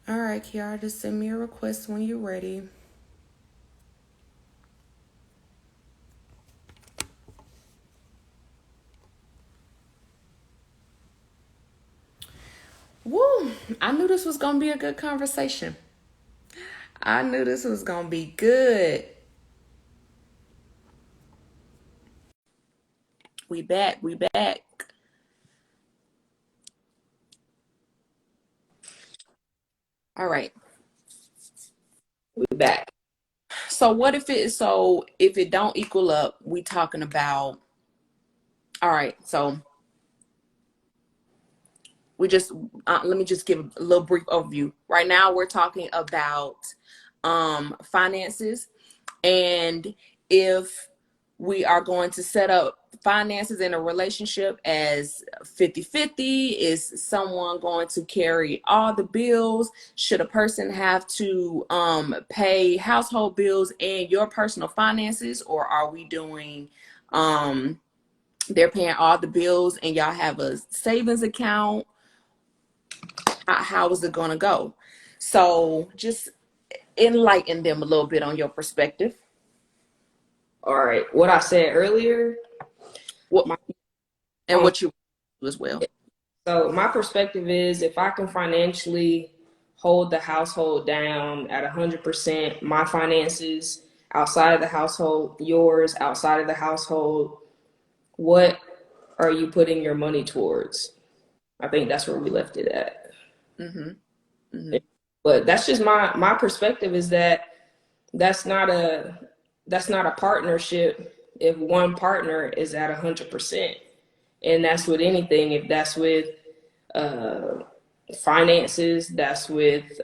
All right, Kiara, just send me a request when you're ready. Woo! I knew this was gonna be a good conversation. I knew this was gonna be good. We back. We back. All right. We back. So what if it if it don't equal up, we talking about all right, so we just let me just give a little brief overview. Right now we're talking about finances, and if we are going to set up finances in a relationship as 50-50, is someone going to carry all the bills? Should a person have to pay household bills and your personal finances, or are we doing they're paying all the bills and y'all have a savings account? How is it going to go? So just enlighten them a little bit on your perspective. All right. What I said earlier, What my and um, what you do as well. so my perspective is if I can financially hold the household down at 100%, my finances outside of the household, yours outside of the household, what are you putting your money towards? I think that's where we left it at. Mm-hmm. Mm-hmm. But that's just my perspective is that that's not a that's not a partnership if one partner is at 100%. And that's with anything. If that's with uh, finances, that's with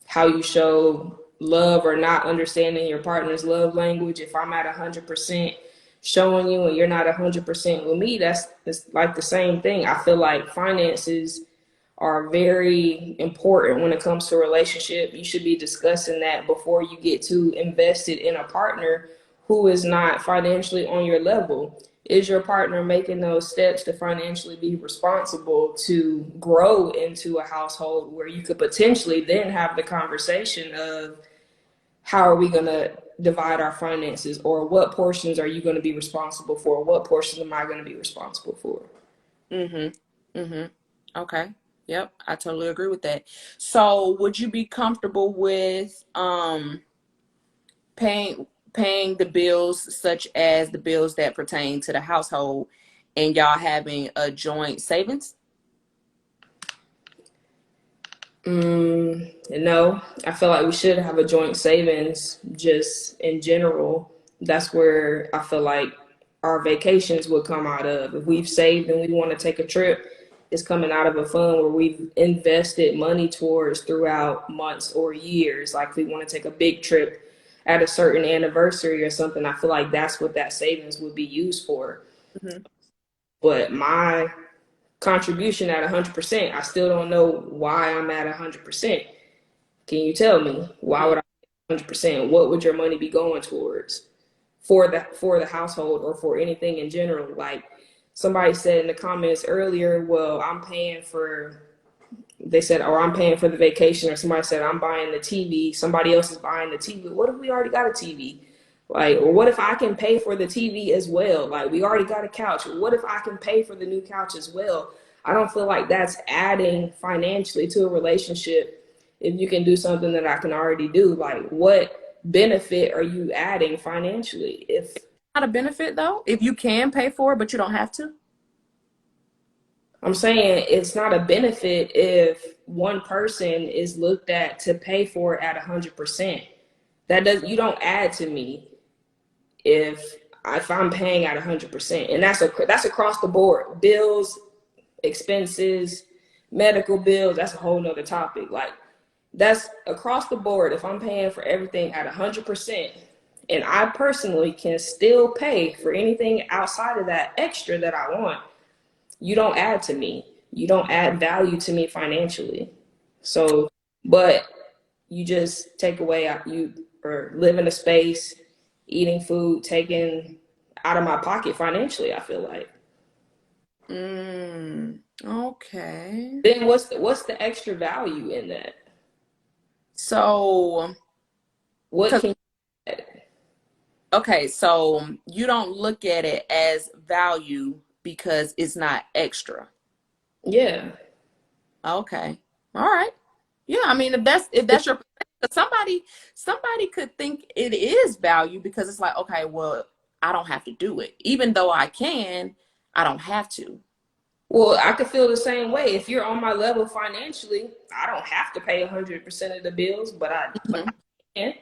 how you show love or not understanding your partner's love language. If I'm at 100% showing you and you're not 100% with me, that's like the same thing. I feel like finances are very important when it comes to a relationship. You should be discussing that before you get too invested in a partner who is not financially on your level. Is your partner making those steps to financially be responsible to grow into a household where you could potentially then have the conversation of how are we going to divide our finances, or what portions are you going to be responsible for? What portions am I going to be responsible for? Mm-hmm. Mm-hmm. Okay. Yep, I totally agree with that. So would you be comfortable with paying the bills such as the bills that pertain to the household and y'all having a joint savings? No, I feel like we should have a joint savings just in general. That's where I feel like our vacations would come out of. If we've saved and we want to take a trip, it's coming out of a fund where we've invested money towards throughout months or years. Like if we want to take a big trip at a certain anniversary or something, I feel like that's what that savings would be used for. Mm-hmm. But my contribution at 100%, I still don't know why I'm at 100%. Can you tell me why Mm-hmm. would I 100%? What would your money be going towards for the household or for anything in general? Like somebody said in the comments earlier, well, I'm paying for they said, or I'm paying for the vacation, or somebody said I'm buying the TV, somebody else is buying the TV. What if we already got a TV? Like, or what if I can pay for the TV as well? Like, we already got a couch. What if I can pay for the new couch as well? I don't feel like that's adding financially to a relationship if you can do something that I can already do. Like, what benefit are you adding financially? If Not a benefit though, if you can pay for it, but you don't have to. I'm saying it's not a benefit if one person is looked at to pay for it at 100%. That does you don't add to me if I'm paying at 100%, and that's across the board. Bills, expenses, medical bills. That's a whole nother topic. Like that's across the board. If I'm paying for everything at 100%, and I personally can still pay for anything outside of that extra that I want, you don't add to me. You don't add value to me financially. So, but you just take away you or live in a space, eating food taken out of my pocket financially, I feel like. Mm, Okay. then what's the extra value in that? So, What cause can okay, so you don't look at it as value because it's not extra. yeah. Okay. All right. Yeah, I mean if that's your perspective, 'cause somebody could think it is value because it's like, okay, well, I don't have to do it. Even though I can, I don't have to. Well, I could feel the same way. If you're on my level financially, I don't have to pay 100% of the bills, but Hmm. I can.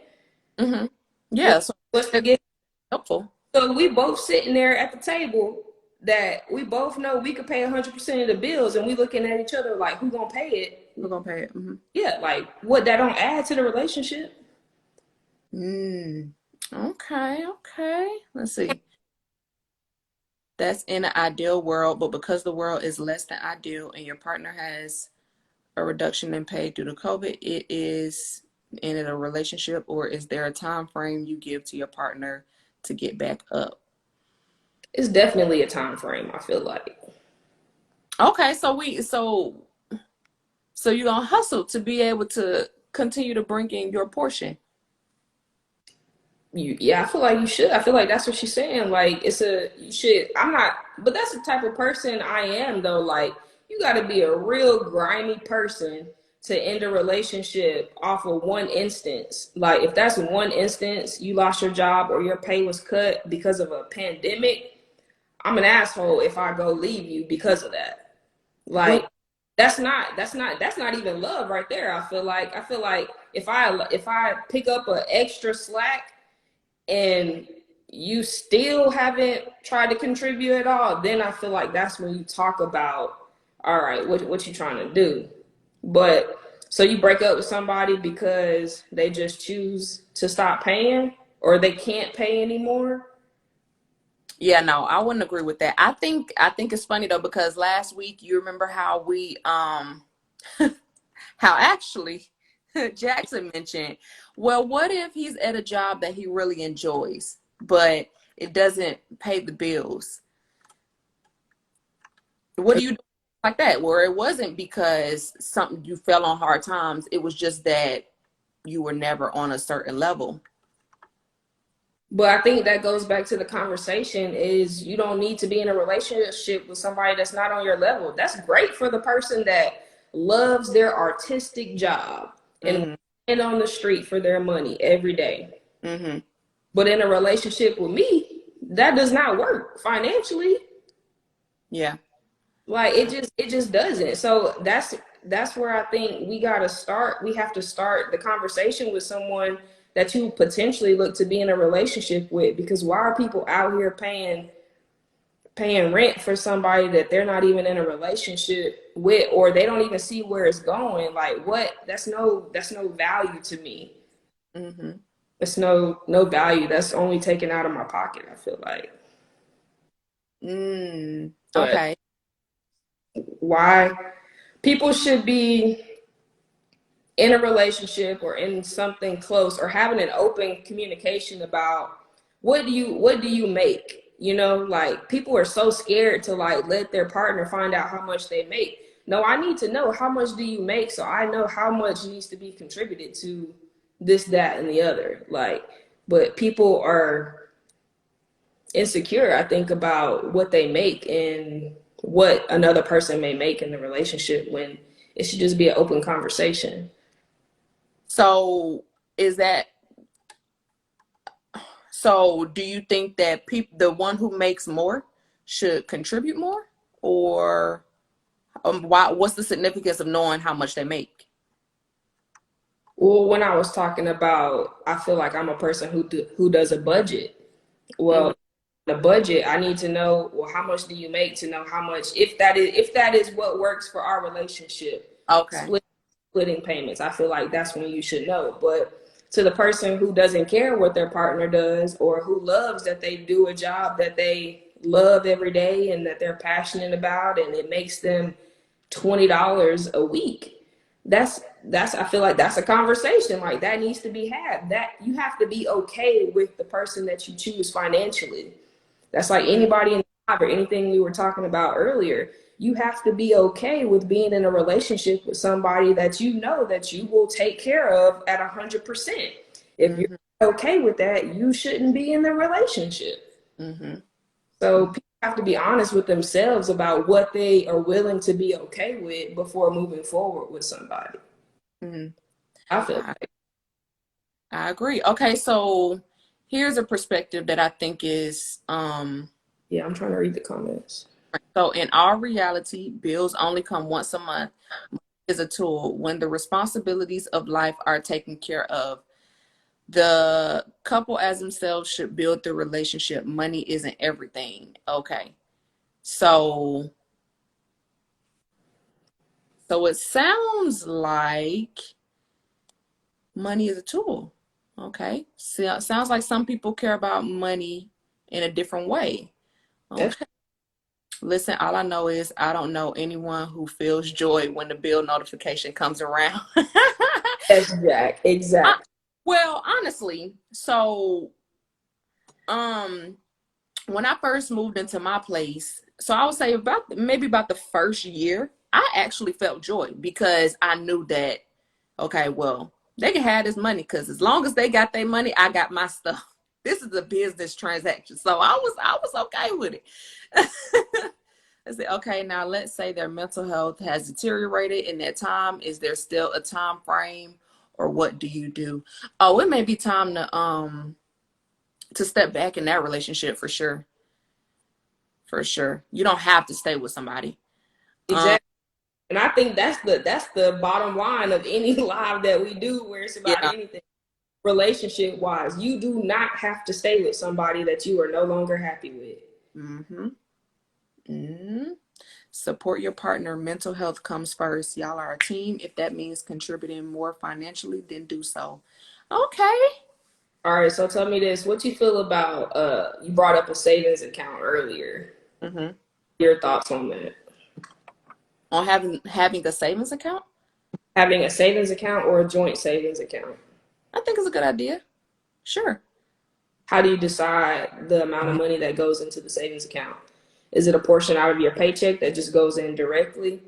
Hmm. What, Yeah, so what's the it's gift? helpful. So we both sitting there at the table that we both know we could pay 100% of the bills, and we looking at each other like, who gonna pay We're it? gonna pay it. Hmm. Yeah, like what, that don't add to the relationship? Mm. Okay, okay. Let's see. That's in an ideal world, but because the world is less than ideal and your partner has a reduction in pay due to COVID, it is in a relationship, or is there a time frame you give to your partner to get back up? It's definitely a time frame, I feel like. Okay, so you're gonna hustle to be able to continue to bring in your portion. Yeah, I feel like you should. I feel like that's what she's saying. Like it's a you should. I'm not, but that's the type of person I am though. Like you got to be a real grimy person to end a relationship off of one instance. Like if that's one instance, you lost your job or your pay was cut because of a pandemic, I'm an asshole if I go leave you because of that. What? Like that's not even love right there. I feel like if I pick up an extra slack and you still haven't tried to contribute at all, then I feel like that's when you talk about, all right, what you trying to do? But so you break up with somebody because they just choose to stop paying or they can't pay anymore. Yeah, no, I wouldn't agree with that. I think it's funny though because last week you remember how we how actually Jackson mentioned, well, what if he's at a job that he really enjoys, but it doesn't pay the bills? What do you do like that? Where it wasn't because something you fell on hard times, it was just that you were never on a certain level. But I think that goes back to the conversation is you don't need to be in a relationship with somebody that's not on your level. That's great for the person that loves their artistic job and Mm-hmm. on the street for their money every day. Mm-hmm. But in a relationship with me, that does not work financially. Yeah. Like it just doesn't. So that's where I think we gotta start. We have to start the conversation with someone that you potentially look to be in a relationship with. Because why are people out here paying rent for somebody that they're not even in a relationship with, or they don't even see where it's going? Like what? That's no value to me. Mm-hmm. It's no value. That's only taken out of my pocket, I feel like. Mm. But Okay. why people should be in a relationship or in something close or having an open communication about what do you make, like people are so scared to like let their partner find out how much they make. No, I need to know how much do you make so I know how much needs to be contributed to this, that, and the other. Like, but people are insecure, I think, about what they make and what another person may make in the relationship when it should just be an open conversation. So is that so do you think that the one who makes more should contribute more, or what's the significance of knowing how much they make? Well, when I was talking about, I feel like I'm a person who does a budget. Hmm. Well, the budget, I need to know, well, how much do you make to know how much, if that is what works for our relationship, Okay. splitting payments. I feel like that's when you should know. But to the person who doesn't care what their partner does or who loves that they do a job that they love every day and that they're passionate about and it makes them $20 a week, that's I feel like that's a conversation like that needs to be had. That you have to be okay with the person that you choose financially. That's like Mm. anybody in or anything we were talking about earlier. You have to be okay with being in a relationship with somebody that you know that you will take care of at 100%. If you're Mm-hmm. okay with that, you shouldn't be in the relationship. Mm-hmm. So people have to be honest with themselves about what they are willing to be okay with before moving forward with somebody. Mm-hmm. I feel I, I agree. Okay, so here's a perspective that I think is yeah, I'm trying to read the comments. so in our reality, bills only come once a month. Is a tool when the responsibilities of life are taken care of. The couple as themselves should build the relationship. Money isn't everything. Okay. So it sounds like money is a tool. Okay. So, sounds like some people care about money in a different way. That's Okay. Listen, all I know is I don't know anyone who feels joy when the bill notification comes around. Jack. I, Exact. well, honestly, so um when I first moved into my place, so I would say about the first year, I actually felt joy because I knew that, okay, well, they can have this money because as long as they got their money, I got my stuff. This is a business transaction. So I was okay with it. I said, okay, now let's say their mental health has deteriorated in that time. Is there still a time frame or what do you do? Oh, it may be time to step back in that relationship for sure. For sure. You don't have to stay with somebody. Um, Exactly. And I think that's the bottom line of any live that we do where it's about yeah. anything relationship wise. You do not have to stay with somebody that you are no longer happy with. Mm-hmm. Mm-hmm. Support your partner. Mental health comes first. Y'all are a team. If that means contributing more financially, then do so. Okay. All right, so tell me this. What you feel about you brought up a savings account earlier. Mm-hmm. Your thoughts on that? On having a savings account, Having a savings account or a joint savings account? I think it's a good idea. Sure. How do you decide the amount of money that goes into the savings account? Is it a portion out of your paycheck that just goes in directly?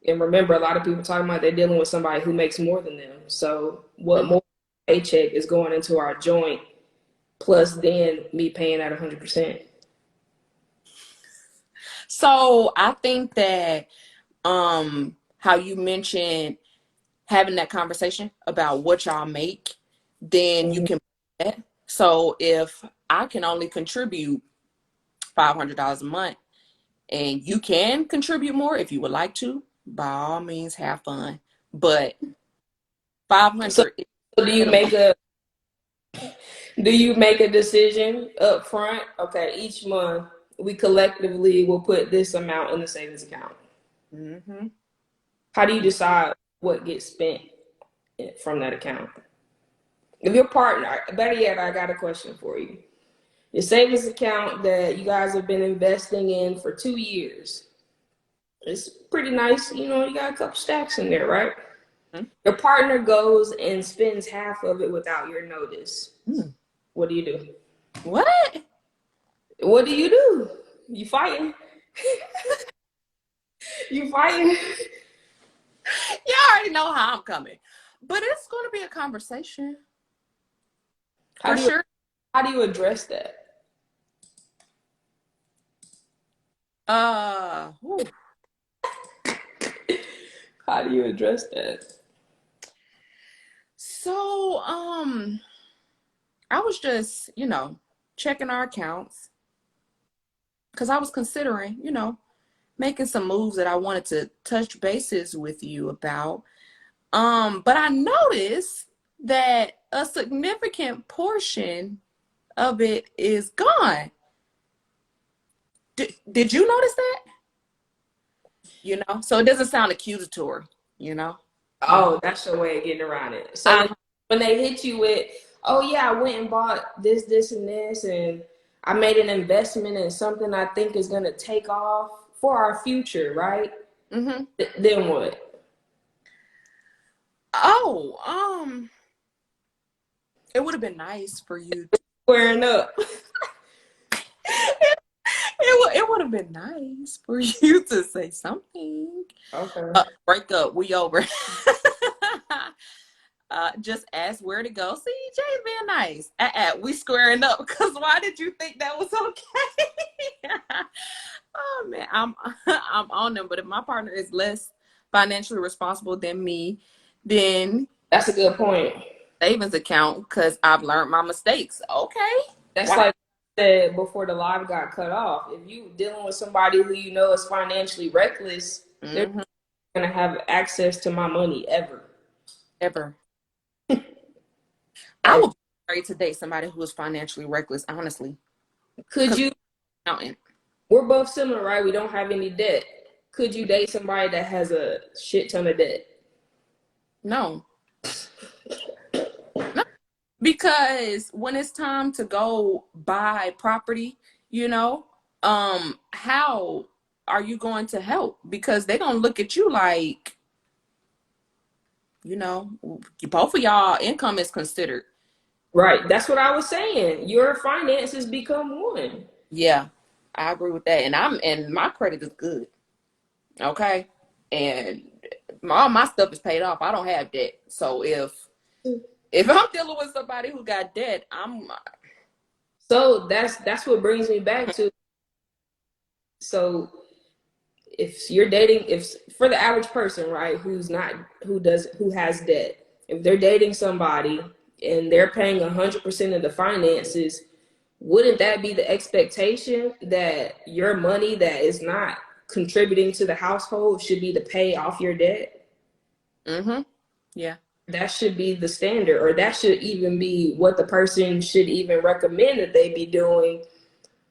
And remember, a lot of people talking about they're dealing with somebody who makes more than them. So what Mhm. more paycheck is going into our joint plus then me paying at 100%? So I think that how you mentioned having that conversation about what y'all make, then you Mhm. can do that. So if I can only contribute $500 a month and you can contribute more if you would like to, by all means have fun. But So, 500 is so minimum. do you make a decision up front? Okay, each month we collectively will put this amount in the savings account. Mm-hmm. How do you decide what gets spent from that account? If your partner, better yet, I got a question for you. Your savings account that you guys have been investing in for 2 years, it's pretty nice. You know, you got a couple stacks in there, right? Your partner goes and spends half of it without your notice. Mm-hmm. What do you do? What? What do you do? You fighting? You fighting? You already know how I'm coming. But it's going to be a conversation How for do you sure. how do you address that? Whew. How do you address that? So, I was just, checking our accounts because I was considering, making some moves that I wanted to touch bases with you about. But I noticed that a significant portion of it is gone. Did you notice that? So it doesn't sound accusatory, you know? Mhm. Oh, that's your way of getting around it. So Uh, when they hit you with, oh yeah, I went and bought this, this, and this, and I made an investment in something I think is gonna take off for our future, right? hmm Then what? Oh, it would have been nice for you to, Squaring up. it would have been nice for you to say something. Okay. Break up. We over. Just ask where to go. See, Jay's being nice. We squaring up because why did you think that was okay? Oh man, I'm on them. But if my partner is less financially responsible than me, then That's a good point. savings account because I've learned my mistakes. Okay. That's Why? like I said before the live got cut off. If you dealing with somebody who you know is financially reckless, they're Mm-hmm. gonna have access to my money ever. Ever. I Ever. would be afraid to date somebody who is financially reckless, honestly. Could Because you accountant. we're both similar, right? We don't have any debt. Could you date somebody that has a shit ton of debt? No. No. Because when it's time to go buy property, you know, how are you going to help? Because they're gonna look at you like, you know, both of y'all income is considered. Right. That's what I was saying. Your finances become one. Yeah, I agree with that. And my credit is good. Okay. And all my stuff is paid off. I don't have debt. So if I'm dealing with somebody who got debt, I'm So that's what brings me back to, so if you're dating, if for the average person, right, who has debt, if they're dating somebody and they're paying 100% of the finances, wouldn't that be the expectation that your money that is not contributing to the household should be to pay off your debt? mm-hmm. Yeah. That should be the standard, or that should even be what the person should even recommend that they be doing.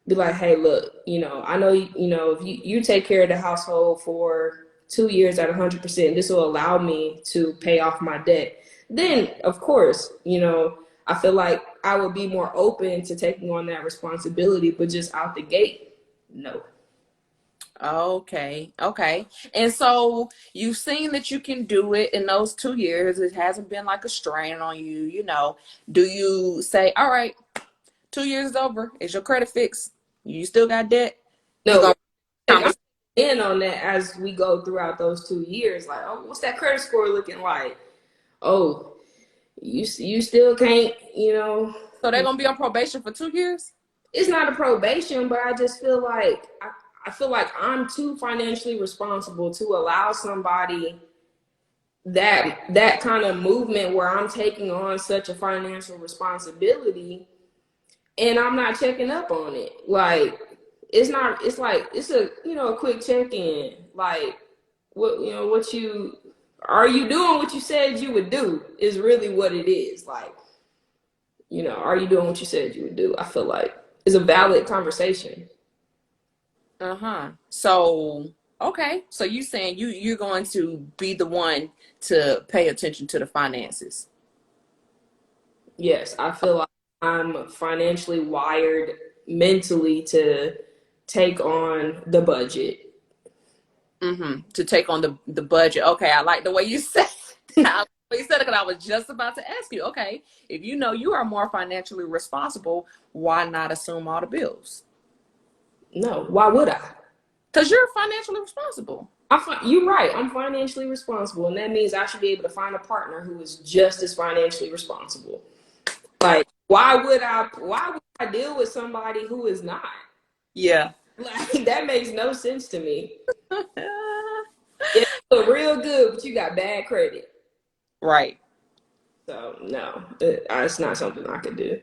Be like, hey, look, I know, if you take care of the household for 2 years at 100%, this will allow me to pay off my debt. Then, of course, I feel like I would be more open to taking on that responsibility, but just out the gate, no. Okay. Okay. And so you've seen that you can do it in those 2 years. It hasn't been like a strain on you, you know. Do you say, all right, 2 years is over. Is your credit fixed? You still got debt? You No, gonna I'm conversation? in on that as we go throughout those 2 years. Like, oh, what's that credit score looking like? Oh, you still can't, So they're gonna be on probation for 2 years? it's not a probation, but I just feel like I feel like I'm too financially responsible to allow somebody that kind of movement where I'm taking on such a financial responsibility and I'm not checking up on it. Like it's not it's like it's a quick check-in. Like what you are you doing what you said you would do is really what it is. Like, are you doing what you said you would do? I feel like it's a valid conversation. Uh-huh. So, okay. So you saying you're going to be the one to pay attention to the finances. Yes, I feel like I'm financially wired mentally to take on the budget. Mm-hmm. To take on the budget. Okay, I like the way you said I like the way you said it because I was just about to ask you. Okay, if you know you are more financially responsible, why not assume all the bills? No, why would I? Because you're financially responsible. You're right. I'm financially responsible, and that means I should be able to find a partner who is just as financially responsible. Like, Why would I deal with somebody who is not? Yeah. Like, that makes no sense to me. Yeah, you look real good, but you got bad credit. Right. So no, it's not something I could do.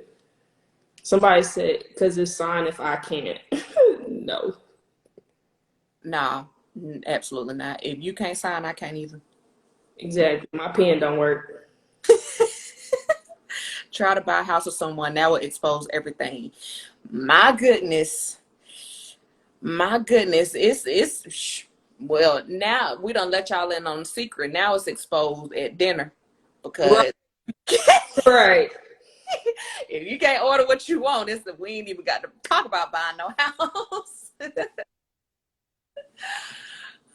Somebody said, because it's signed if I can't. No. Nah, absolutely not. If you can't sign, I can't either. Exactly. My pen don't work. Try to buy a house with someone that will expose everything. My goodness. My goodness. Well, now we don't let y'all in on the secret. Now it's exposed at dinner Right. because Right. if you can't order what you want, we ain't even got to talk about buying no house.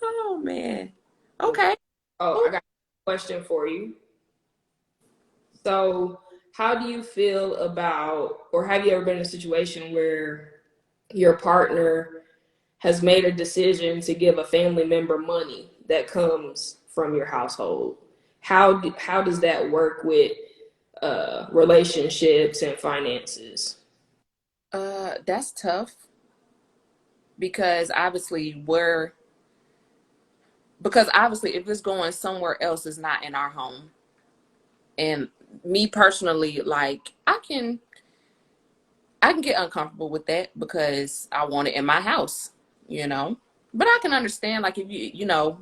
Oh man. Okay. Oh, I got a question for you. So, how do you feel about, or have you ever been in a situation where your partner has made a decision to give a family member money that comes from your household. How does that work with relationships and finances? That's tough because obviously if it's going somewhere else, it's not in our home. And me personally, like I can get uncomfortable with that because I want it in my house, you know. But I can understand, like, if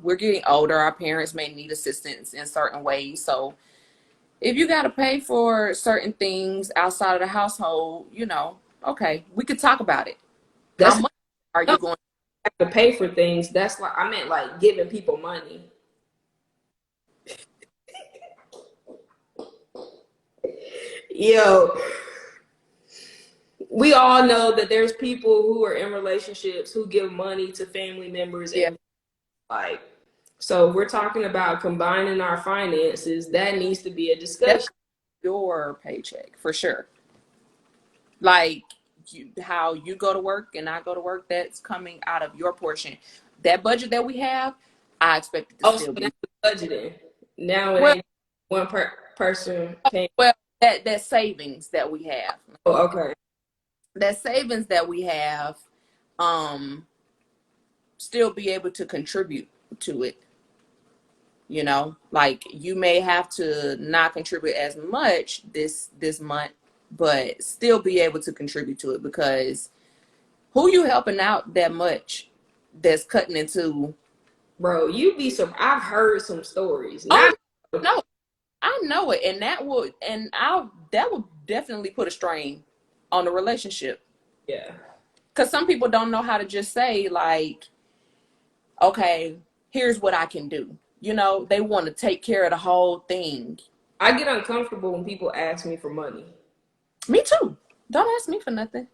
we're getting older, our parents may need assistance in certain ways. So if you got to pay for certain things outside of the household, okay, we could talk about it. How That's much are no, you going? have to pay for things. That's like I meant like giving people money. Yo, we all know that there's people who are in relationships who give money to family members Yeah, and like so we're talking about combining our finances. That needs to be a that's discussion. your paycheck for sure. Like how you go to work and I go to work, that's coming out of your portion. That budget that we have, I expect it to Oh, so still now be it's budgeting. Now it well. ain't one person paying. Well, that savings that we have, Oh, okay. that savings that we have, um, still be able to contribute to it. Like you may have to not contribute as much this month, but still be able to contribute to it because who you helping out that much that's cutting into. Bro, you'd be some I've heard some stories. Oh Not no, I know it, and that would definitely put a strain on the relationship yeah. because some people don't know how to just say like, okay, here's what I can do. They want to take care of the whole thing. I get uncomfortable when people ask me for money. Me too. Don't ask me for nothing.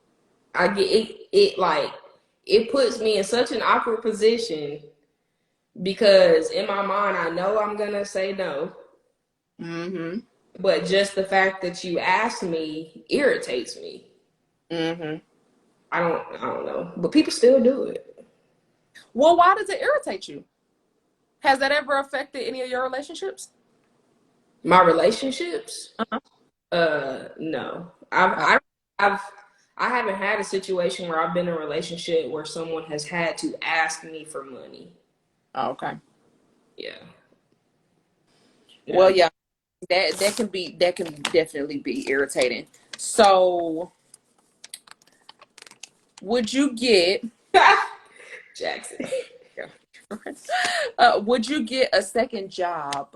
I get it like it puts me in such an awkward position because in my mind I know I'm gonna say no, Mm-hmm. but just the fact that you asked me irritates me. Mm-hmm. I don't know, but people still do it. Well, why does it irritate you? Has that ever affected any of your relationships? My relationships, Uh-huh. no, Oh, I've I haven't had a situation where I've been in a relationship where someone has had to ask me for money. okay. Yeah, Well, yeah. yeah, that can definitely be irritating. So, would you get Jackson. would you get a second job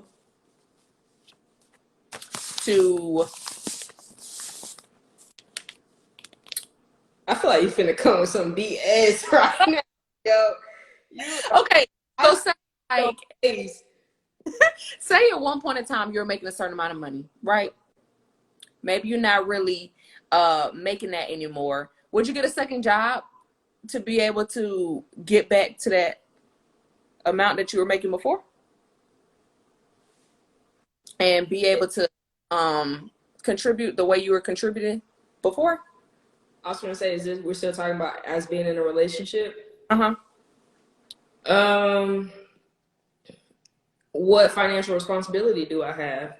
to I feel like you finna come with some BS right now, yo. You okay, I so see say your like face. say at one point in time you're making a certain amount of money, right? Maybe you're not really making that anymore. Would you get a second job to be able to get back to that amount that you were making before and be able to contribute the way you were contributing before? I was gonna say, is this we're still talking about as being in a relationship? Uh-huh. Um, what financial responsibility do I have?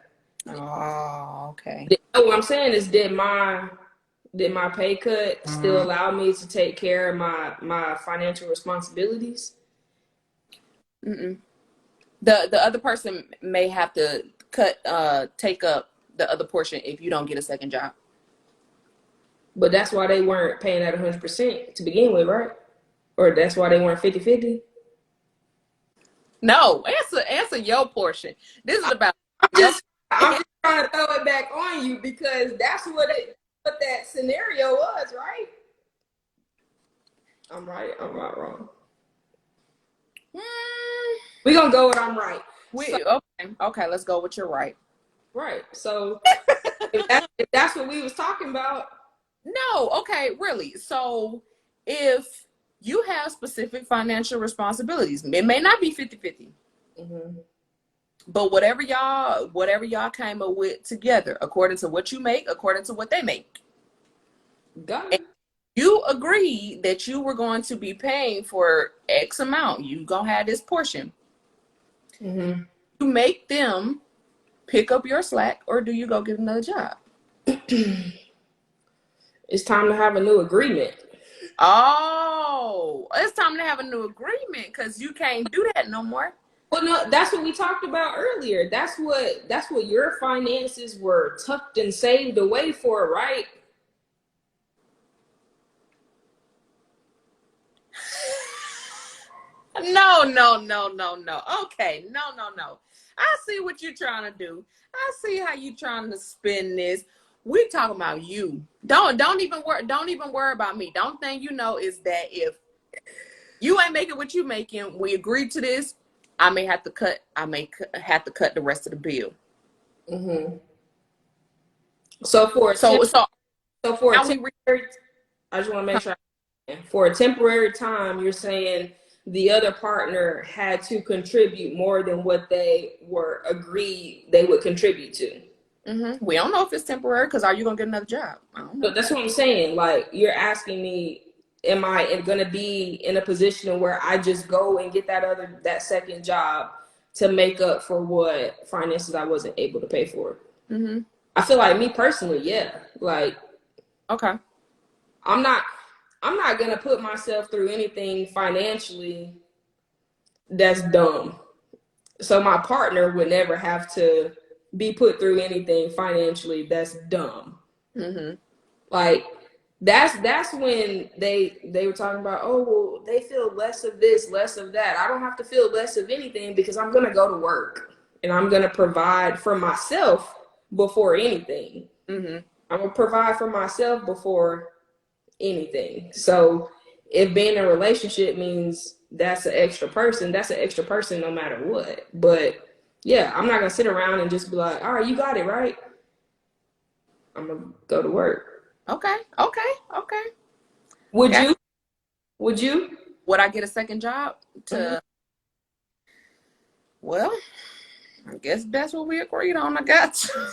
Oh, okay. What I'm saying is, did my pay cut still allow me to take care of my financial responsibilities? Mm-mm. The other person may have to take up the other portion if you don't get a second job. But that's why they weren't paying at 100% to begin with, right? Or that's why they weren't 50-50. No, answer your portion. This is about I'm your just I'm just trying to throw it back on you because that's what that scenario was, right? I'm right. I'm not wrong. Mm, We're gonna go with I'm right. So we okay, let's go with you're right. right. So if that's what we was talking about, No, okay, really. So if you have specific financial responsibilities, it may not be 50-50, mm-hmm. but whatever y'all came up with together, according to what you make, according to what they make. Got it. You agreed that you were going to be paying for X amount. You gonna have this portion. Mm-hmm. You make them pick up your slack, or do you go get another job? It's time to have a new agreement. Oh, it's time to have a new agreement because you can't do that no more. Well, no, that's what we talked about earlier. That's what your finances were tucked and saved away for, right? No, no, no, no, no. Okay, no, no, no. I see what you're trying to do. I see how you trying to spin this. We talking about you. Don't even worry about me. The only thing you know is that if you ain't making what you making, we agreed to this. I may have to cut. Have to cut the rest of the bill. Mm-hmm. So for a So so for a now we temporary, I just want to make sure. For a temporary time, you're saying the other partner had to contribute more than what they were agreed they would contribute to. we don't know if it's temporary because are you gonna get another job? I don't know. But that's what I'm saying. Like, you're asking me, am I going to be in a position where I just go and get that second job to make up for what finances I wasn't able to pay for? Mm-hmm. I feel like, me personally, yeah. Like, Okay. I'm not gonna put myself through anything financially that's dumb. So my partner would never have to be put through anything financially that's dumb. Mm-hmm. Like, that's when they were talking about, oh well, they feel less of this, less of that. I don't have to feel less of anything because I'm gonna go to work and I'm gonna provide for myself before anything. Mm-hmm. I'm gonna provide for myself before anything. So if being in a relationship means that's an extra person, that's an extra person no matter what. But yeah, I'm not gonna sit around and just be like, all right, you got it, right? I'm gonna go to work. Okay. Okay. Okay. Would Okay. you? Would you? Would I get a second job Mm-hmm. to? Well, I guess that's what we agreed on. I got you.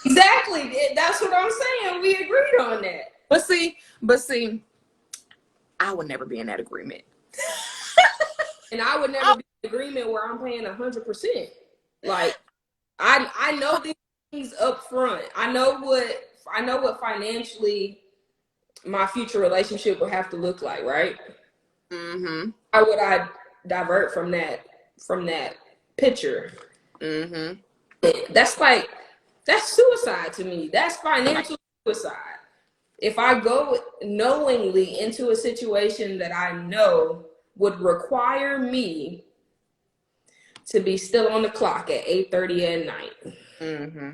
Exactly. That's what I'm saying. We agreed on that. But see, I would never be in that agreement. And I would never be in agreement where I'm paying 100%. Like, I know these things up front. I know what financially my future relationship would have to look like, right? Mm-hmm. How would I divert from that picture? Mm-hmm. That's suicide to me. That's financial suicide. If I go knowingly into a situation that I know would require me to be still on the clock at 8:30 at night. Mm-hmm.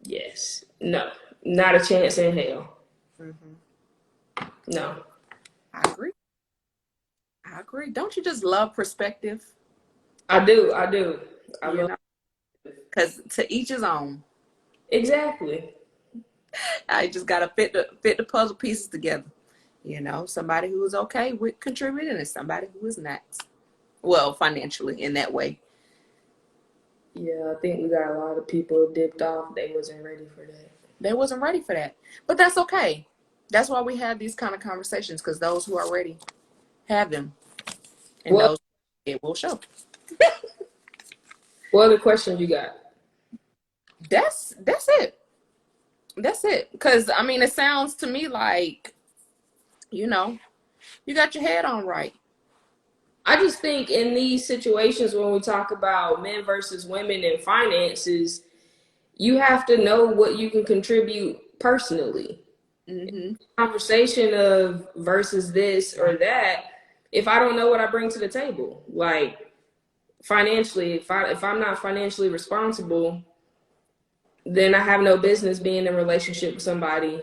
Yes. No. Not a chance in hell. Mm-hmm. No. I agree. I agree. Don't you just love perspective? I do. I do. I You love know, because to each his own. exactly. I just gotta fit the puzzle pieces together. You know, somebody who is okay with contributing and somebody who is not. Well, financially in that way. Yeah, I think we got a lot of people dipped off. They wasn't ready for that. They wasn't ready for that. But that's okay. That's why we have these kind of conversations, because those who are ready have them. And Well, those it will show. what other questions you got? That's it. That's it. Because I mean, it sounds to me like, you know, you got your head on right. I just think in these situations when we talk about men versus women and finances, you have to know what you can contribute personally. Mm-hmm. Conversation of versus this or that, if I don't know what I bring to the table, like financially, if I'm not financially responsible, then I have no business being in a relationship with somebody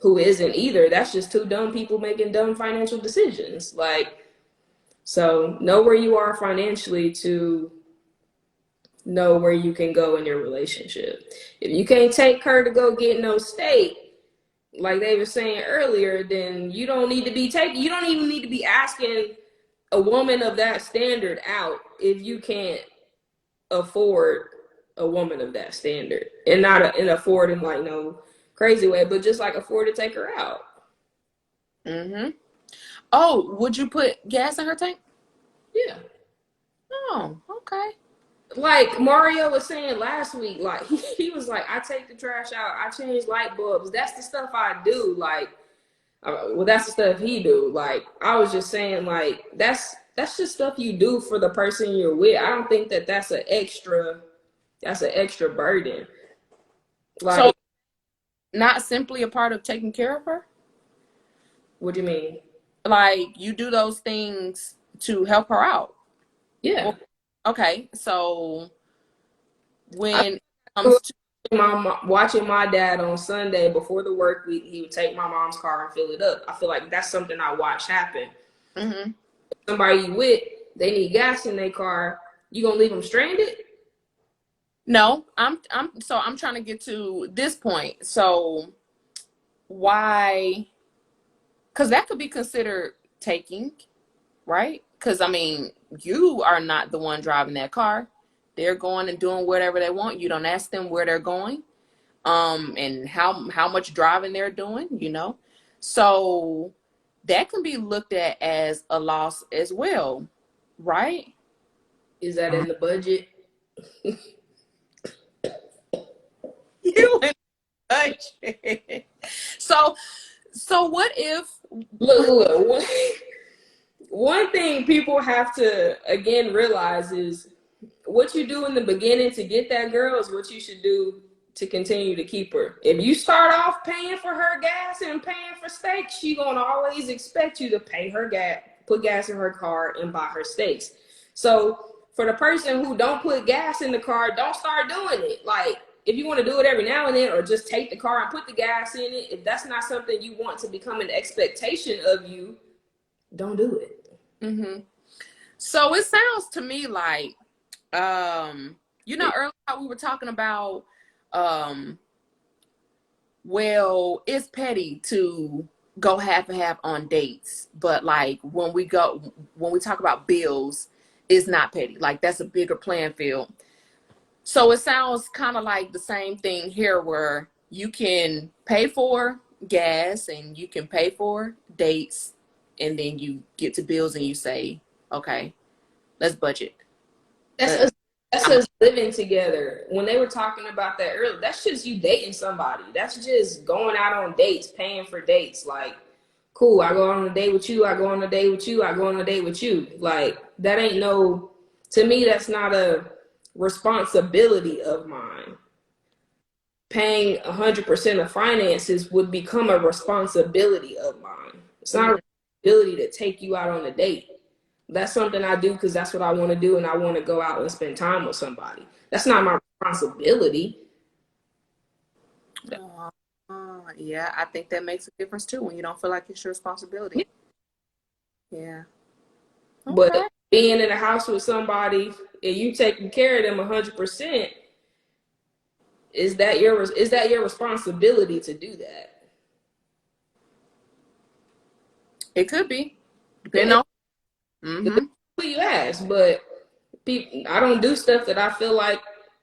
who isn't either. That's just two dumb people making dumb financial decisions. Like, so know where you are financially to know where you can go in your relationship. If you can't take her to go get no steak, like they were saying earlier, then you don't need to be taking, you don't even need to be asking a woman of that standard out if you can't afford a woman of that standard and not affording like no crazy way, but just like afford to take her out. Mm-hmm. Oh, would you put gas in her tank? Yeah. Oh, okay. Like Mario was saying last week, like he was like, I take the trash out, I change light bulbs. That's the stuff I do. Like, well, that's the stuff he do. Like, I was just saying, like, that's just stuff you do for the person you're with. I don't think that that's an extra burden. So Like, not simply a part of taking care of her? what do you mean? Like you do those things to help her out. Yeah. Okay, so I when it comes to watching my dad on Sunday before the work week, he would take my mom's car and fill it up. I feel like that's something I watch happen. mm-hmm. Somebody you with, they need gas in their car, you gonna leave them stranded? No, I'm trying to get to this point. So why? Because that could be considered taking, right? Because I mean, you are not the one driving that car. They're going and doing whatever they want. You don't ask them where they're going, and how much driving they're doing. So that can be looked at as a loss as well, right? Is that in the budget? You and budget. So what if? Look, one thing people have to again realize is what you do in the beginning to get that girl is what you should do to continue to keep her. If you start off paying for her gas and paying for steaks, she gonna always expect you to pay her gas, put gas in her car, and buy her steaks. So for the person who don't put gas in the car, don't start doing it. Like if you want to do it every now and then, or just take the car and put the gas in it, if that's not something you want to become an expectation of you, don't do it. Mm-hmm. So it sounds to me like, earlier we were talking about, well, it's petty to go half and half on dates, but like when we talk about bills, it's not petty. Like that's a bigger playing field. So it sounds kind of like the same thing here, where you can pay for gas and you can pay for dates, and then you get to bills and you say, okay, let's budget. That's us living together. When they were talking about that earlier, that's just you dating somebody. That's just going out on dates, paying for dates. Like, cool, I go on a date with you, I go on a date with you, I go on a date with you. Like, that ain't no, to me, that's not a responsibility of mine. Paying 100% of finances would become a responsibility of mine. It's not a responsibility to take you out on a date. That's something I do because that's what I want to do, and I want to go out and spend time with somebody. That's not my responsibility. Yeah, I think that makes a difference too when you don't feel like it's your responsibility. Yeah. Okay. But being in a house with somebody and you taking care of them 100%, is that your responsibility to do that? It could be, depending on. Mm-hmm. Who you ask, but I don't do stuff that I feel like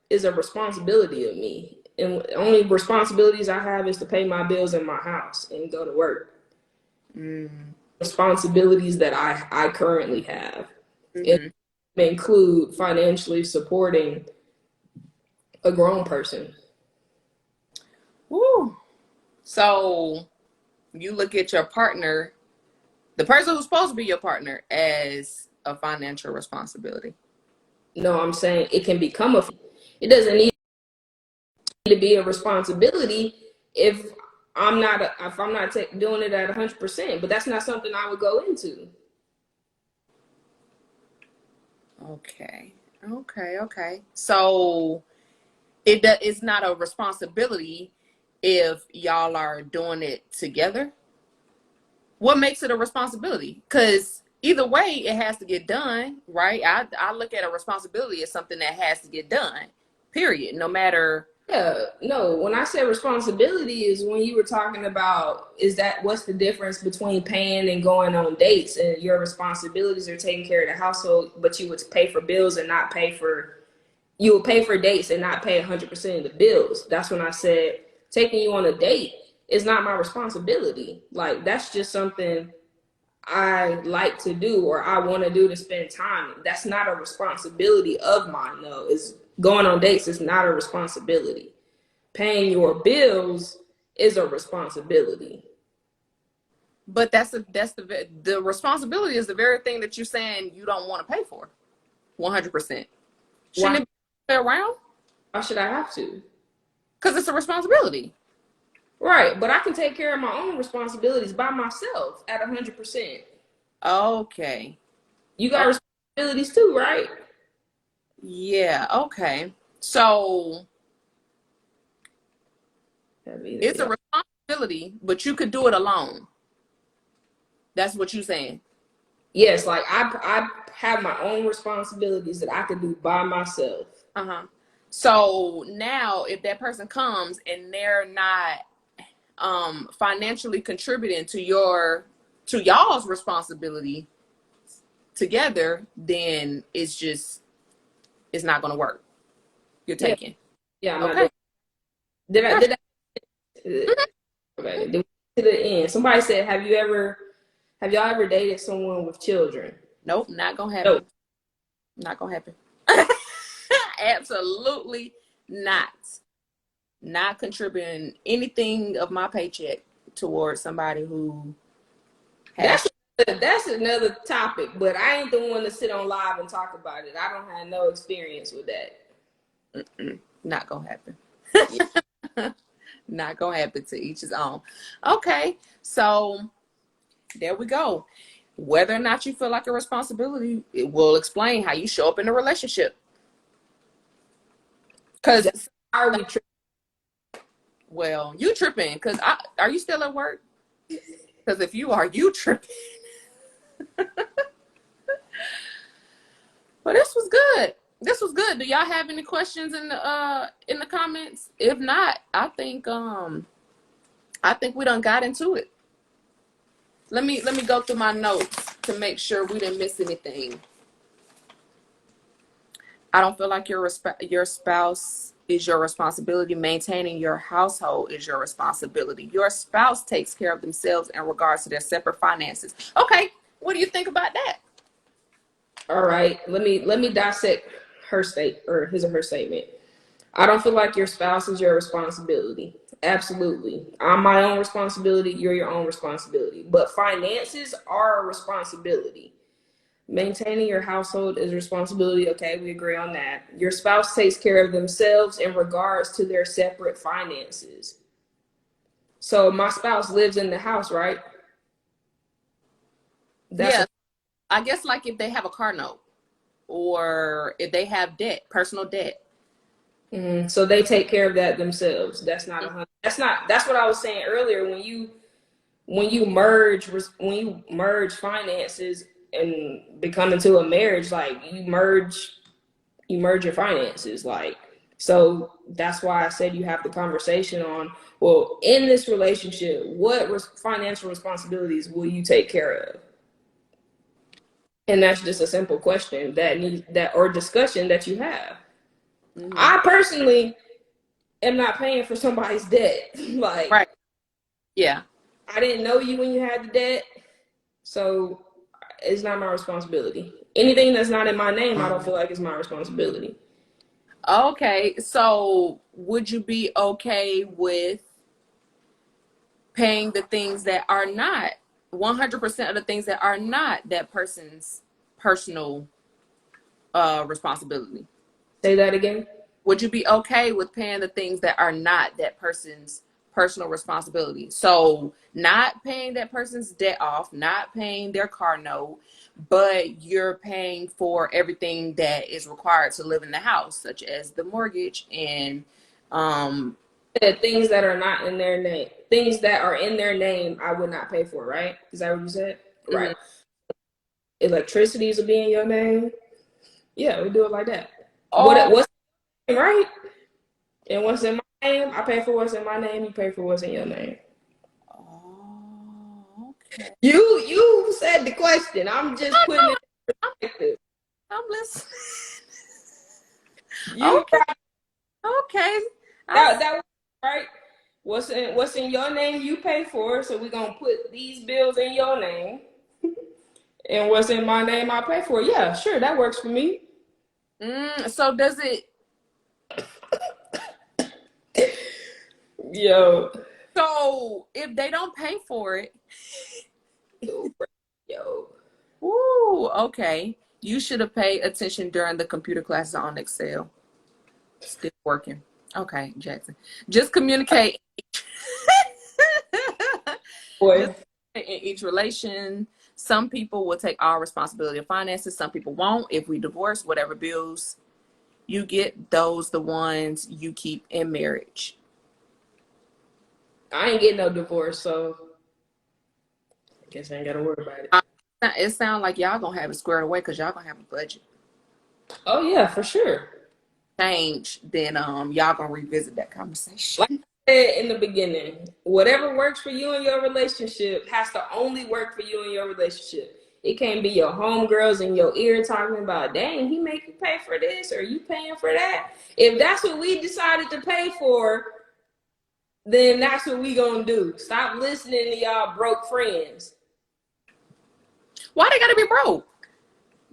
is a responsibility of me. And the only responsibilities I have is to pay my bills in my house and go to work. Responsibilities that I currently have include financially supporting a grown person. Woo. So you look at your partner, the person who's supposed to be your partner, as a financial responsibility. No, I'm saying it can become it doesn't need to be a responsibility if I'm not doing it at 100%, but that's not something I would go into. Okay. So it's not a responsibility if y'all are doing it together. What makes it a responsibility? Because either way, it has to get done, right? I look at a responsibility as something that has to get done, period, no matter. Yeah, no, when I say responsibility is when you were talking about, what's the difference between paying and going on dates, and your responsibilities are taking care of the household, but you would pay for bills and you will pay for dates and not pay 100% of the bills. That's when I said taking you on a date is not my responsibility. Like, that's just something I like to do or I want to do to spend time. That's not a responsibility of mine, though. It's going on dates is not a responsibility. Paying your bills is a responsibility. But the responsibility is the very thing that you're saying you don't want to pay for. 100%. Why, Shouldn't it be around? why should I have to? Because it's a responsibility. Right, but I can take care of my own responsibilities by myself at 100%. Okay. You got responsibilities too, right? Yeah, okay. So it's a responsibility, but you could do it alone. That's what you're saying. Yes, like I have my own responsibilities that I could do by myself. Uh-huh. So now if that person comes and they're not financially contributing to y'all's responsibility together, then it's not gonna work. You're Yeah, taking. yeah, I'm not Okay. doing. Did I okay, to the end? Somebody said, have y'all ever dated someone with children? Nope, not gonna No. happen. Not gonna happen. Absolutely not. Not contributing anything of my paycheck towards somebody who has. That's another topic, but I ain't the one to sit on live and talk about it. I don't have no experience with that. Not gonna happen. Not gonna happen. To each his own. Okay, so there we go. Whether or not you feel like a responsibility, it will explain how you show up in a relationship. Because, How are we well, you tripping. Because are you still at work? Because if you are, you tripping. But this was good. This was good. Do y'all have any questions in the comments? If not, I think we done got into it. Let me go through my notes to make sure we didn't miss anything. I don't feel like your spouse is your responsibility. Maintaining your household is your responsibility. Your spouse takes care of themselves in regards to their separate finances. Okay, what do you think about that? All right, let me dissect his or her statement. I don't feel like your spouse is your responsibility. Absolutely. I'm my own responsibility, you're your own responsibility. But finances are a responsibility. Maintaining your household is a responsibility. Okay, we agree on that. Your spouse takes care of themselves in regards to their separate finances. So my spouse lives in the house, right? That's Yeah, I guess like if they have a car note or if they have debt, personal debt. so they take care of that themselves. That's not a hundred. That's what I was saying earlier. When you merge finances and become into a marriage, like you merge your finances, like, so that's why I said you have the conversation on, well, in this relationship, what financial responsibilities will you take care of? And that's just a simple question that needs that or discussion that you have. I personally am not paying for somebody's debt. Like, Right. Yeah. I didn't know you when you had the debt, so it's not my responsibility. Anything that's not in my name, I don't feel like it's my responsibility. Okay. So would you be okay with paying the things that are not 100% of the things that are not that person's personal responsibility? Say that again. Would you be okay with paying the things that are not that person's personal responsibility? So not paying that person's debt off, not paying their car note, but you're paying for everything that is required to live in the house, such as the mortgage and Things that are not in their name, things that are in their name, I would not pay for. Right? Is that what you said? mhm. Right. Electricities will be in your name. Yeah, we do it like that. Oh, What's right? And what's in my name, I pay for what's in my name. You pay for what's in your name. okay. You said the question. I'm just putting it in perspective. I'm listening. You Okay. Okay. I that was right. what's in your name you pay for, so we're gonna put these bills in your name. And what's in my name I pay for. Yeah, sure, that works for me. So does it? Yo. So if they don't pay for it, Yo. ooh, okay. You should have paid attention during the computer classes on Excel. Still working. Okay, Jackson. Just communicate. Boy. Just in each relation. Some people will take all responsibility of finances. Some people won't. If we divorce, whatever bills you get, those the ones you keep in marriage. I ain't getting no divorce, so I guess I ain't gotta worry about it. It sounds like y'all gonna have it squared away because y'all gonna have a budget Oh yeah, for sure. change. Then y'all gonna revisit that Like conversation. I said in the beginning, whatever works for you in your relationship has to only work for you in your relationship. It can't be your homegirls in your ear talking about, dang, he make you pay for this or you paying for that. If that's what we decided to pay for, then that's what we gonna do. Stop listening to y'all broke friends. Why they gotta be broke?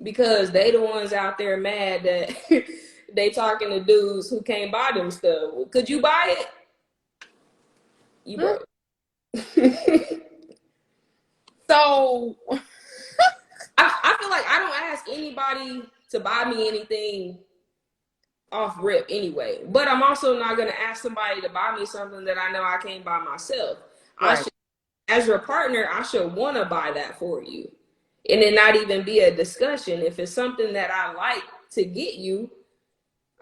Because they the ones out there mad that they talking to dudes who can't buy them stuff. Could you buy it? You Hmm? broke. So I feel like I don't ask anybody to buy me anything off rip anyway. But I'm also not gonna ask somebody to buy me something that I know I can't buy myself. I right. should, as your partner, I should want to buy that for you, and it not even be a discussion. If it's something that I like to get you,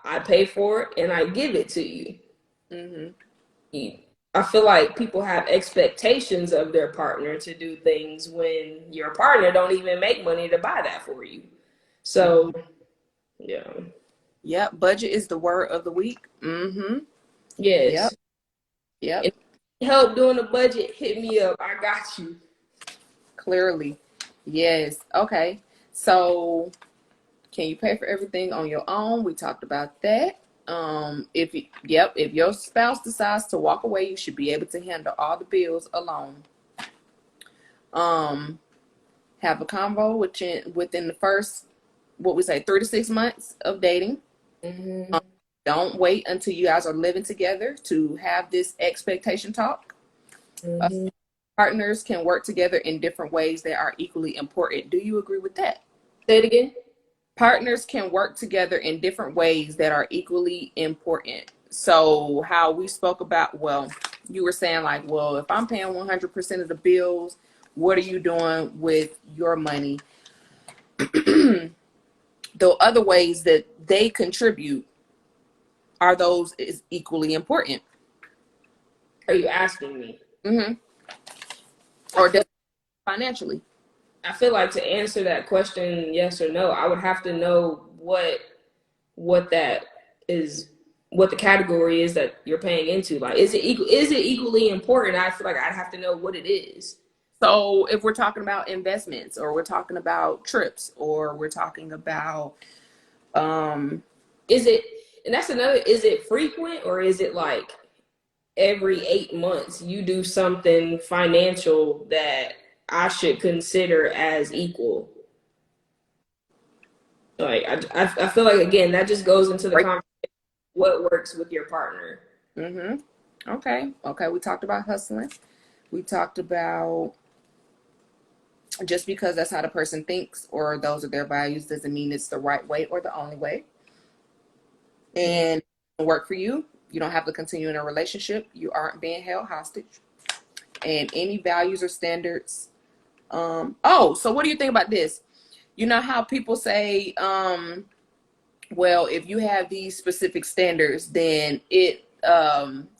I pay for it and I give it to you. Mm-hmm. I feel like people have expectations of their partner to do things when your partner don't even make money to buy that for you. So, yeah. Yep. Budget is the word of the week. Mm-hmm. Yep. Yes. Yep. And help doing the budget, hit me up. I got you. Clearly. Yes. Okay. So can you pay for everything on your own? We talked about that. If your spouse decides to walk away, you should be able to handle all the bills alone. Um, have a convo within the first, what we say, 3 to 6 months of dating. Um, Mm-hmm. don't wait until you guys are living together to have this expectation talk. Uh, Mm-hmm. Partners can work together in different ways that are equally important. Do you agree with that? Say it again. Partners can work together in different ways that are equally important. So, how we spoke about, well, you were saying, like, well, if I'm paying 100% of the bills, what are you doing with your money? The other ways that they contribute are those is equally important. Are you asking me? Mm-hmm. I Or feel financially. I feel like to answer that question, yes or no, I would have to know what that is, what the category is that you're paying into. Like, is it equally important? I feel like I'd have to know what it is. So if we're talking about investments, or we're talking about trips, or we're talking about um Is it, and that's another, is it frequent or is it like every 8 months you do something financial that I should consider as equal? Like, I feel like, again, that just goes into the break. conversation, what works with your partner. Mm-hmm. Okay, we talked about hustling. We talked about, just because that's how the person thinks or those are their values doesn't mean it's the right way or the only way. And it work for you. You don't have to continue in a relationship. You aren't being held hostage. And any values or standards. So what do you think about this? You know how people say, well, if you have these specific standards, then it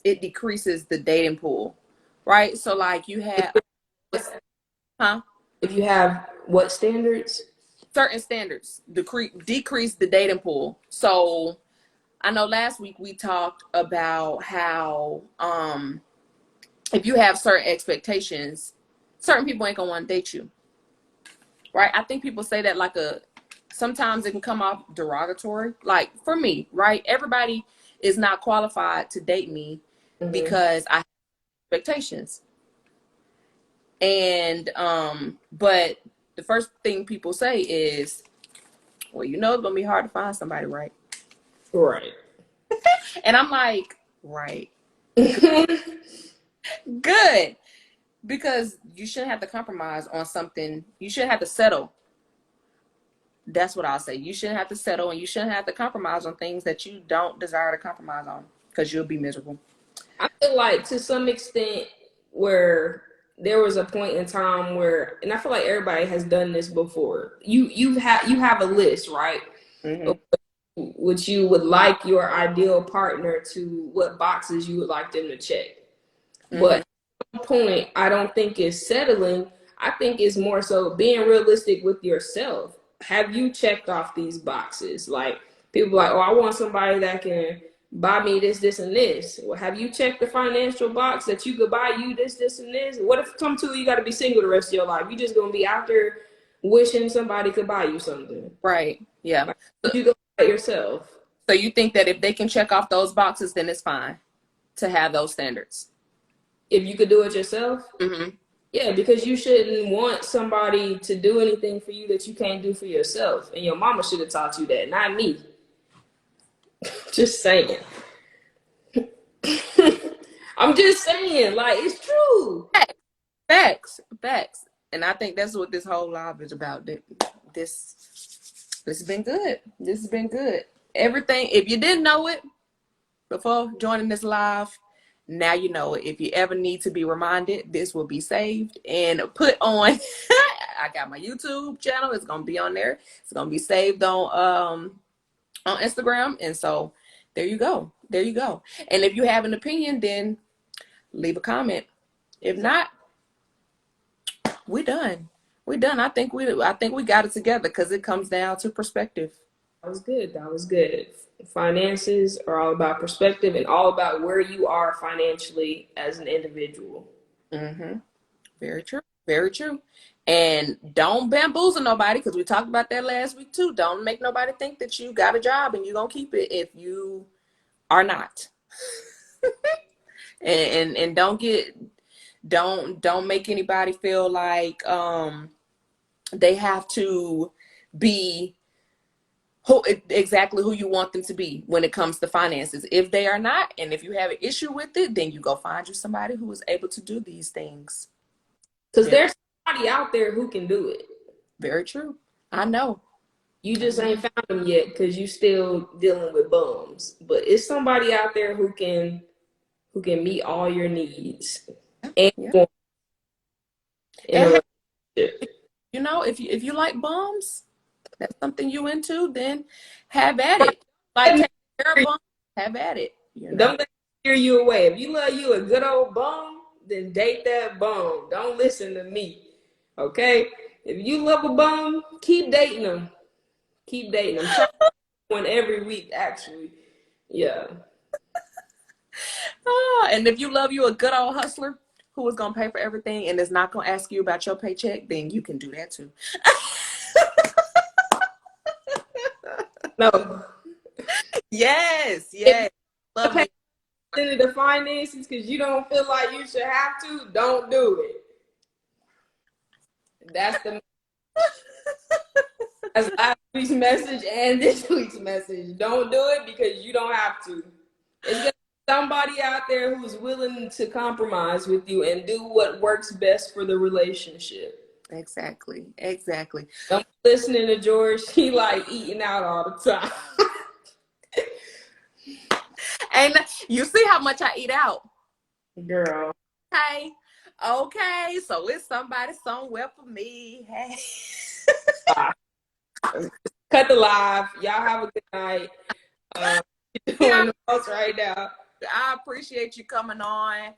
decreases the dating pool, right? So like you have, huh? If you have what standards? Certain standards decrease the dating pool. So I know last week we talked about how if you have certain expectations, certain people ain't gonna want to date you, right? I think people say that like sometimes it can come off derogatory. Like for me, right? Everybody is not qualified to date me Mm-hmm. because I have expectations. And but the first thing people say is, well, you know it's gonna be hard to find somebody, right? Right. And I'm like, right. Good. Because you shouldn't have to compromise on something. You shouldn't have to settle. That's what I'll say. You shouldn't have to settle, and you shouldn't have to compromise on things that you don't desire to compromise on, because you'll be miserable. I feel like to some extent where there was a point in time where, and I feel like everybody has done this before. You have a list, right? Mm-hmm. Of what you would like your ideal partner to, what boxes you would like them to check. Mm-hmm. But point I don't think is settling. I think it's more so being realistic with yourself. Have you checked off these boxes? Like people like, oh, I want somebody that can buy me this, this, and this. Well, have you checked the financial box that you could buy you this, this, and this? What if come to you got to be single the rest of your life? You just gonna be out there wishing somebody could buy you something. Right. Yeah. Like, So, you go buy it yourself. so you think that if they can check off those boxes, then it's fine to have those standards? If you could do it yourself, Mm-hmm. yeah, because you shouldn't want somebody to do anything for you that you can't do for yourself. And your mama should have taught you that, not me. Just saying. I'm just saying, like, it's true. Facts. And I think that's what this whole live is about. This has been good. This has been good. Everything, if you didn't know it before joining this live, now you know it. If you ever need to be reminded, this will be saved and put on. I got my YouTube channel. It's gonna be on there. It's gonna be saved on Instagram. And so there you go. There you go. And if you have an opinion, then leave a comment. If not, we're done. We're done. I think we got it together, because it comes down to perspective. That was good. That was good. Finances are all about perspective and all about where you are financially as an individual. Mm-hmm. Very true. Very true. And don't bamboozle nobody, because we talked about that last week too. Don't make nobody think that you got a job and you're gonna keep it if you are not. And don't make anybody feel like they have to be exactly who you want them to be when it comes to finances. If they are not, and if you have an issue with it, then you go find you somebody who is able to do these things. Because Yeah. there's somebody out there who can do it. Very true. I know. You just ain't found them yet because you still dealing with bums. But it's somebody out there who can meet all your needs and Yeah. more in a And relationship. you know, if you like bums, that's something you into, then have at it. Like, take care of bums, have at it. You know. Don't let it steer you away. If you love you a good old bum, then date that bum. Don't listen to me. Okay? If you love a bum, keep dating them. Keep dating them. Try one every week, actually. Yeah. And if you love you a good old hustler who is gonna pay for everything and is not gonna ask you about your paycheck, then you can do that too. No. Yes. Love Pay me. into the finances because you don't feel like you should have to, don't do it. That's last week's message and this week's message. Don't do it because you don't have to. It's gonna be somebody out there who's willing to compromise with you and do what works best for the relationship. Exactly. Don't be listening to George. He like eating out all the time. And you see how much I eat out. Girl. Okay. So it's somebody somewhere for me. Hey. Cut the live. Y'all have a good night. Doing the most right now. I appreciate you coming on.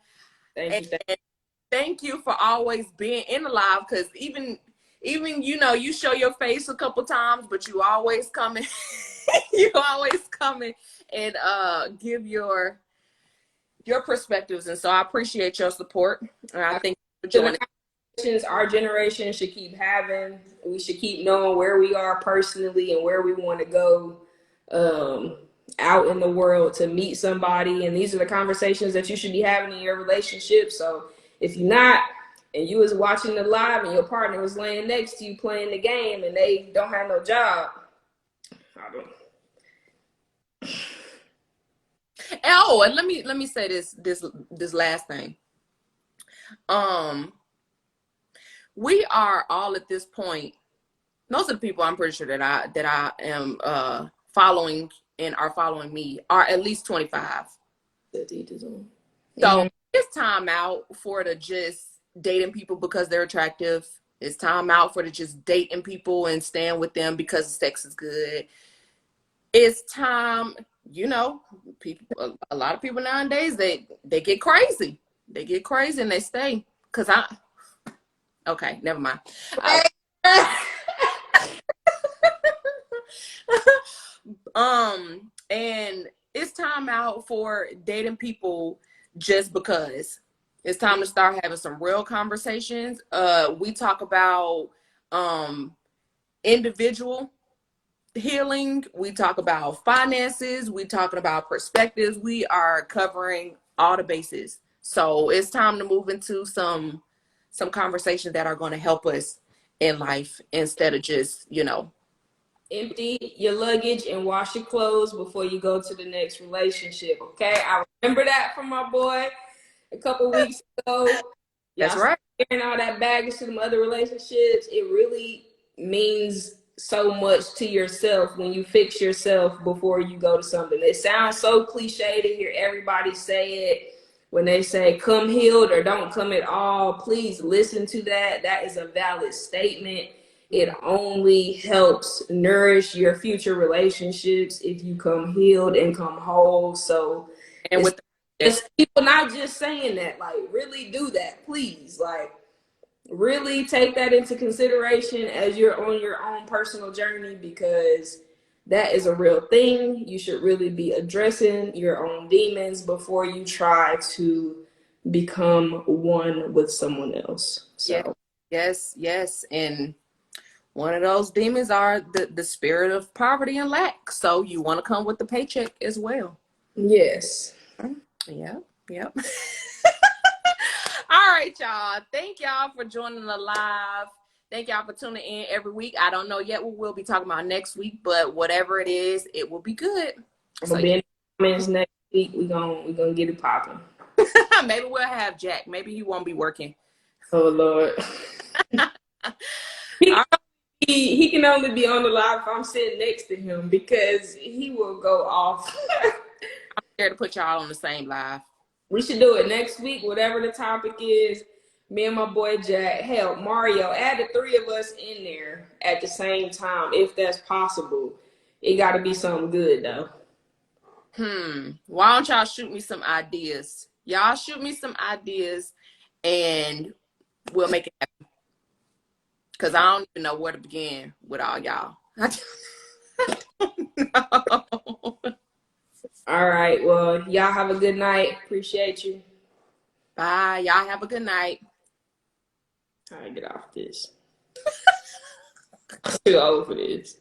Thank you. And thank you for always being in the live, because even you know, you show your face a couple times, but you always coming you always coming and give your perspectives. And so I appreciate your support, and I think for joining. Our generation should keep having. We should keep knowing where we are personally and where we want to go. out in the world to meet somebody, and these are the conversations that you should be having in your relationship. So if you're not, and you was watching the live and your partner was laying next to you playing the game and they don't have no job, I don't. Oh, and let me say this last thing. We are all at this point. Most of the people I'm pretty sure that I am following and are following me are at least 25. So it's time out for the just dating people because they're attractive. It's time out for the just dating people and staying with them because sex is good. It's time, people. A lot of people nowadays they get crazy. They get crazy and they stay. Okay, never mind. And it's time out for dating people just because. It's time to start having some real conversations. We talk about individual healing. We talk about finances. We talking about perspectives. We are covering all the bases. So it's time to move into some conversations that are going to help us in life instead of just, empty your luggage and wash your clothes before you go to the next relationship. Okay, I remember that from my boy a couple weeks ago. That's right. Carrying all that baggage to some other relationships, it really means so much to yourself when you fix yourself before you go to something. It sounds so cliche to hear everybody say it when they say come healed or don't come at all. Please listen to that. That is a valid statement. It only helps nourish your future relationships if you come healed and come whole. So, and with people not just saying that, like really do that, please. Like really take that into consideration as you're on your own personal journey, because that is a real thing. You should really be addressing your own demons before you try to become one with someone else. So yes. And one of those demons are the spirit of poverty and lack. So you want to come with the paycheck as well. Yes. Yep. All right, y'all. Thank y'all for joining the live. Thank y'all for tuning in every week. I don't know yet what we'll be talking about next week, but whatever it is, it will be good. So be in the comments next week. We're gonna get it popping. Maybe we'll have Jack. Maybe he won't be working. Oh Lord. He can only be on the live if I'm sitting next to him, because he will go off. I'm scared to put y'all on the same live. We should do it next week, whatever the topic is. Me and my boy Jack, hell, Mario, add the three of us in there at the same time, if that's possible. It got to be something good, though. Why don't y'all shoot me some ideas? Y'all shoot me some ideas, and we'll make it happen. Because I don't even know where to begin with all y'all. I don't know. All right. Well, y'all have a good night. Appreciate you. Bye. Y'all have a good night. All right, get off this. I'm too old for this.